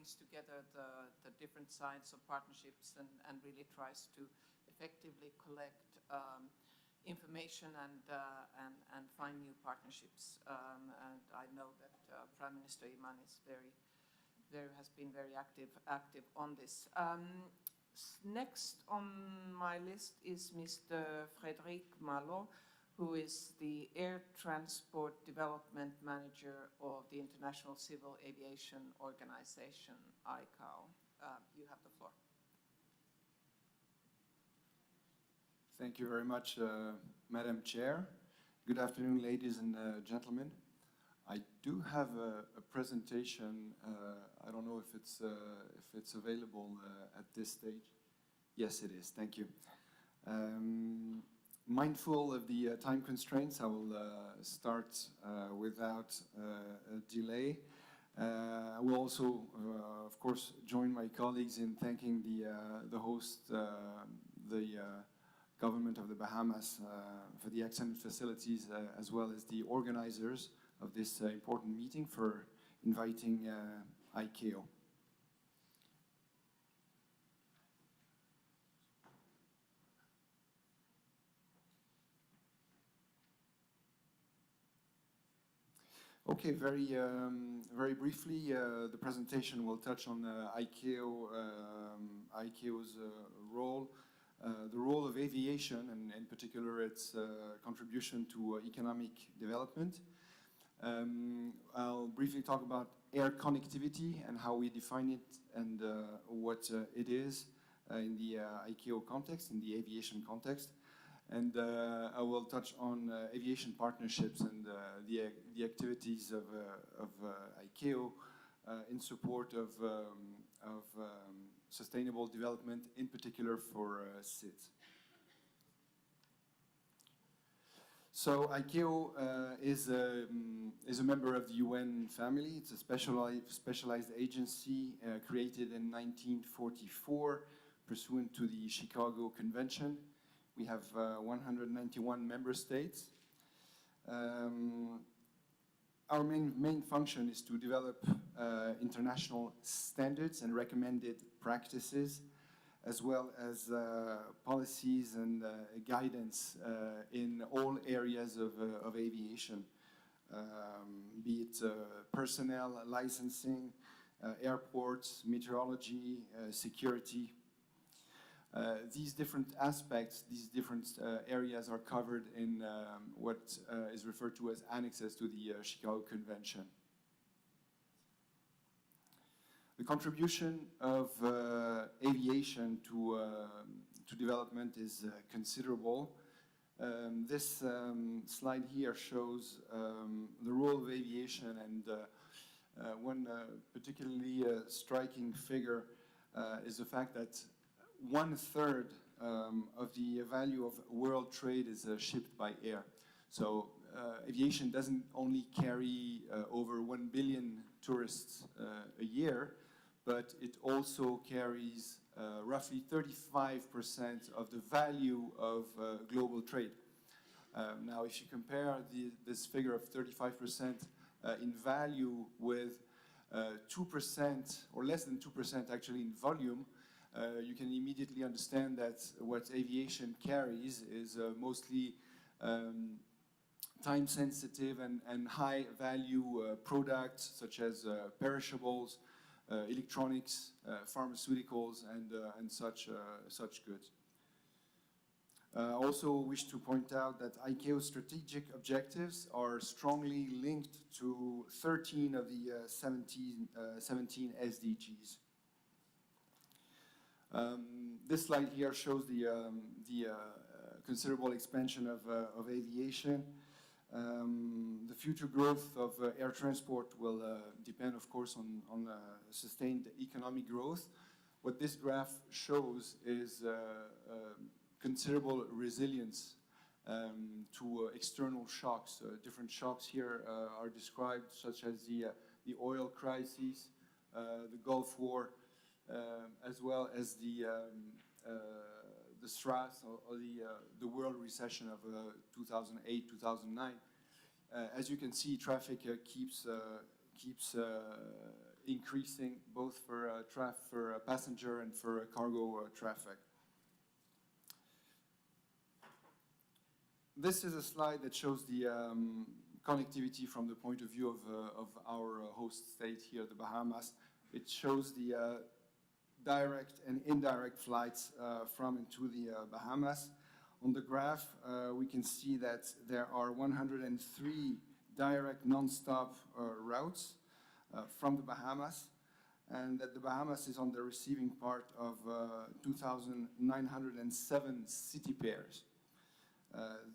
brings together the different sides of partnerships and really tries to effectively collect information and find new partnerships. And I know that Prime Minister Iman is has been very active on this. Next on my list is Mr. Frédéric Malo, who is the Air Transport Development Manager of the International Civil Aviation Organization, ICAO. You have the floor. Thank you very much, Madam Chair. Good afternoon, ladies and gentlemen. I do have a presentation. I don't know if it's available at this stage. Yes, it is. Thank you. Mindful of the time constraints, I will start without a delay. I will also, of course, join my colleagues in thanking the host, the government of the Bahamas for the excellent facilities, as well as the organizers of this important meeting for inviting ICAO. Okay, very briefly, the presentation will touch on ICAO's role, the role of aviation, and in particular its contribution to economic development. I'll briefly talk about air connectivity and how we define it and what it is in the ICAO context, in the aviation context. And I will touch on aviation partnerships and the activities of ICAO in support of sustainable development, in particular for SIDS. So ICAO is a member of the UN family. It's a specialized agency created in 1944, pursuant to the Chicago Convention. We have 191 member states. Our main function is to develop international standards and recommended practices, as well as policies and guidance in all areas of aviation, be it personnel, licensing, airports, meteorology, security. These different aspects, these different areas are covered in what is referred to as annexes to the Chicago Convention. The contribution of aviation to development is considerable. This slide here shows the role of aviation, and one particularly striking figure is the fact that 1/3 of the value of world trade is shipped by air. So aviation doesn't only carry over 1 billion tourists a year, but it also carries roughly 35% of the value of global trade. Now, if you compare this figure of 35% in value with 2%, or less than 2% actually in volume, you can immediately understand that what aviation carries is mostly time-sensitive and high-value products such as perishables, electronics, pharmaceuticals, and such goods. I also wish to point out that ICAO's strategic objectives are strongly linked to 13 of the 17 SDGs. This slide here shows the considerable expansion of aviation. The future growth of air transport will depend, of course, on sustained economic growth. What this graph shows is considerable resilience to external shocks. Different shocks here are described, such as the oil crisis, the Gulf War, as well as the SRAS, or the world recession of 2008, 2009. As you can see, traffic keeps increasing both for passenger and for cargo traffic. This is a slide that shows the connectivity from the point of view of our host state here, the Bahamas. It shows the direct and indirect flights from and to the Bahamas. On the graph, we can see that there are 103 direct non-stop routes from the Bahamas, and that the Bahamas is on the receiving part of 2,907 city pairs.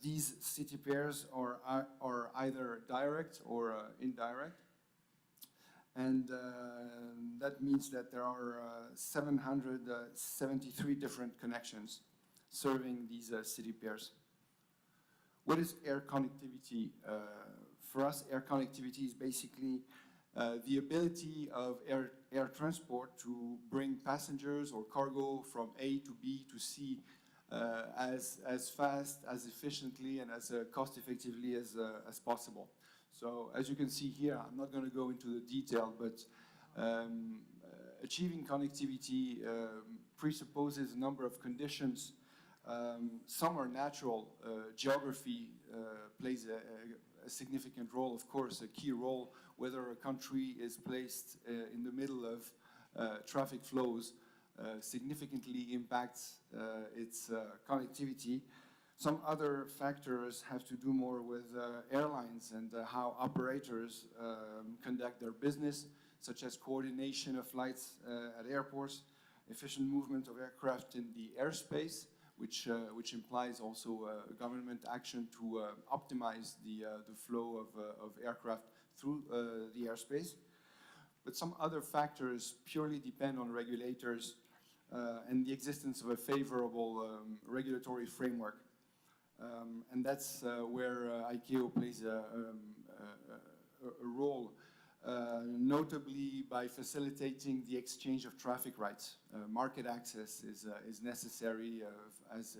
These city pairs are either direct or indirect, and that means that there are 773 different connections serving these city pairs. What is air connectivity? For us, air connectivity is basically the ability of air transport to bring passengers or cargo from A to B to C as fast, as efficiently, and as cost effectively as possible. So as you can see here, I'm not going to go into the detail, but achieving connectivity presupposes a number of conditions. Some are natural. Geography plays a significant role, of course, a key role. Whether a country is placed in the middle of traffic flows significantly impacts its connectivity. Some other factors have to do more with airlines and how operators conduct their business, such as coordination of flights at airports, efficient movement of aircraft in the airspace, which implies also government action to optimize the flow of aircraft through the airspace. But some other factors purely depend on regulators and the existence of a favorable regulatory framework. And that's where ICAO plays a role, notably by facilitating the exchange of traffic rights. Market access is necessary, as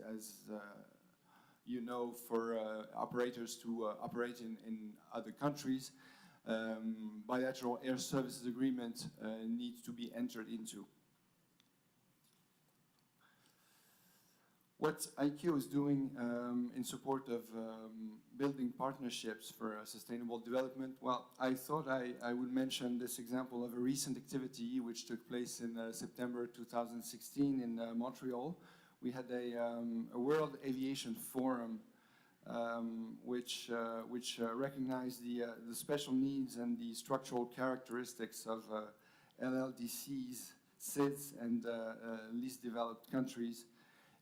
you know, for operators to operate in other countries. Bilateral air services agreement needs to be entered into. What ICAO is doing in support of building partnerships for sustainable development, well, I thought I would mention this example of a recent activity which took place in September 2016 in Montreal. We had a World Aviation Forum which recognized the special needs and the structural characteristics of LLDCs, SIDS, and least developed countries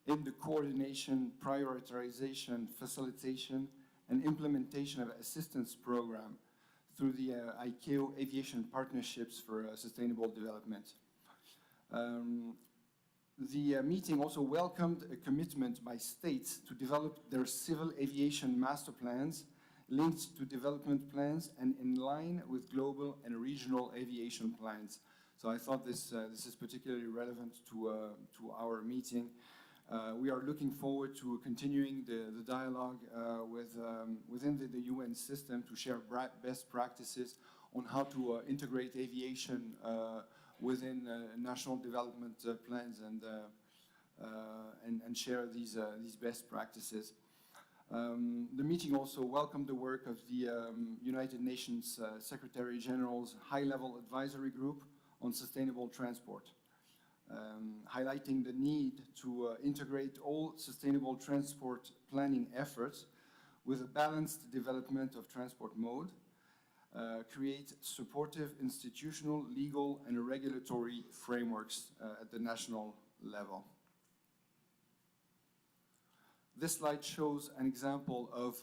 in the coordination, prioritization, facilitation, and implementation of assistance program through the ICAO Aviation Partnerships for Sustainable Development. The meeting also welcomed a commitment by states to develop their civil aviation master plans linked to development plans and in line with global and regional aviation plans. So I thought this is particularly relevant to our meeting. We are looking forward to continuing the dialogue within the UN system to share best practices on how to integrate aviation within national development plans and share these best practices. The meeting also welcomed the work of the United Nations Secretary General's High-Level Advisory Group on Sustainable Transport, highlighting the need to integrate all sustainable transport planning efforts with a balanced development of transport mode, create supportive institutional, legal, and regulatory frameworks at the national level. This slide shows an example of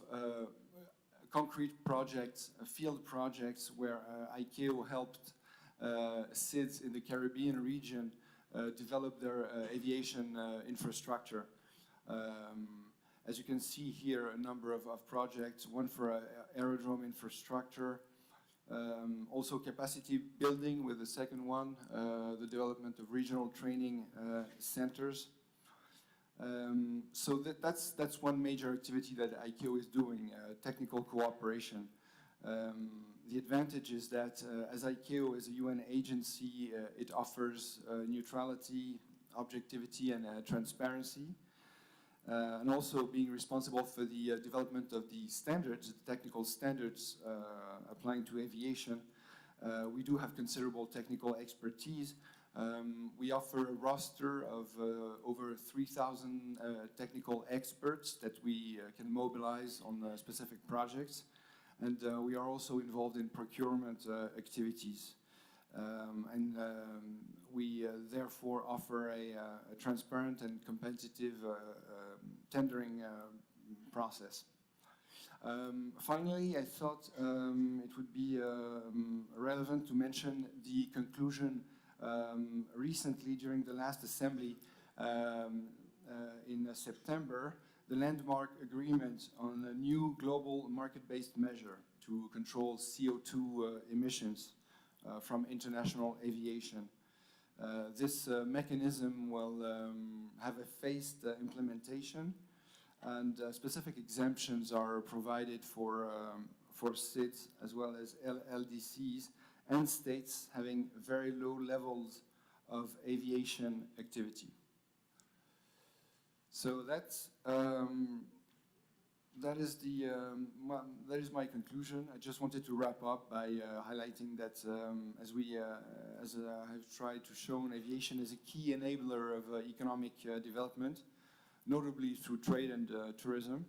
concrete projects, field projects, where ICAO helped SIDS in the Caribbean region develop their aviation infrastructure. As you can see here, a number of projects, one for aerodrome infrastructure, also capacity building with the second one, the development of regional training centers. So that's one major activity that ICAO is doing, technical cooperation. the advantage is that as ICAO is a UN agency, it offers neutrality, objectivity, and transparency. And also being responsible for the development of the standards, the technical standards applying to aviation. We do have considerable technical expertise. We offer a roster of over 3,000 technical experts that we can mobilize on specific projects. And we are also involved in procurement activities. We therefore offer a transparent and competitive tendering process. Finally, I thought it would be relevant to mention the conclusion recently during the last assembly in September, the landmark agreement on a new global market-based measure to control CO2 emissions from international aviation. This mechanism will have a phased implementation, and specific exemptions are provided for SIDS as well as LDCs and states having very low levels of aviation activity. So that is my conclusion. I just wanted to wrap up by highlighting that as I have tried to show, aviation is a key enabler of economic development, notably through trade and tourism,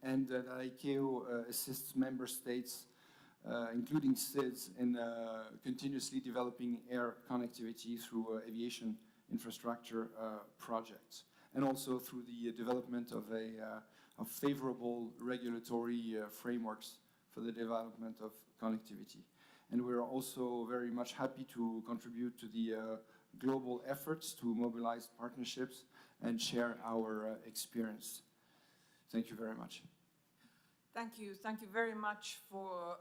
and that ICAO assists member states, including SIDS, in continuously developing air connectivity through aviation infrastructure projects, and also through the development of favorable regulatory frameworks for the development of connectivity. And we're also very much happy to contribute to the global efforts to mobilize partnerships and share our experience. Thank you very much. Thank you. Thank you very much for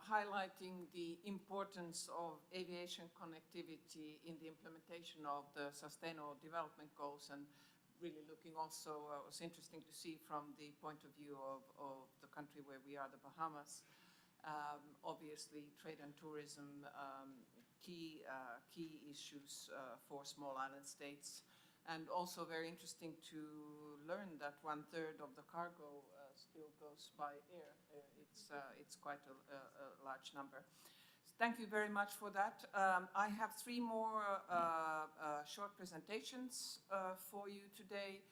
highlighting the importance of aviation connectivity in the implementation of the Sustainable Development Goals, and really looking also, it was interesting to see from the point of view of the country where we are, the Bahamas. Obviously, trade and tourism, key issues for small island states. And also very interesting to learn that 1/3 of the cargo still goes by air. It's quite a large number. Thank you very much for that. I have 3 more short presentations for you today.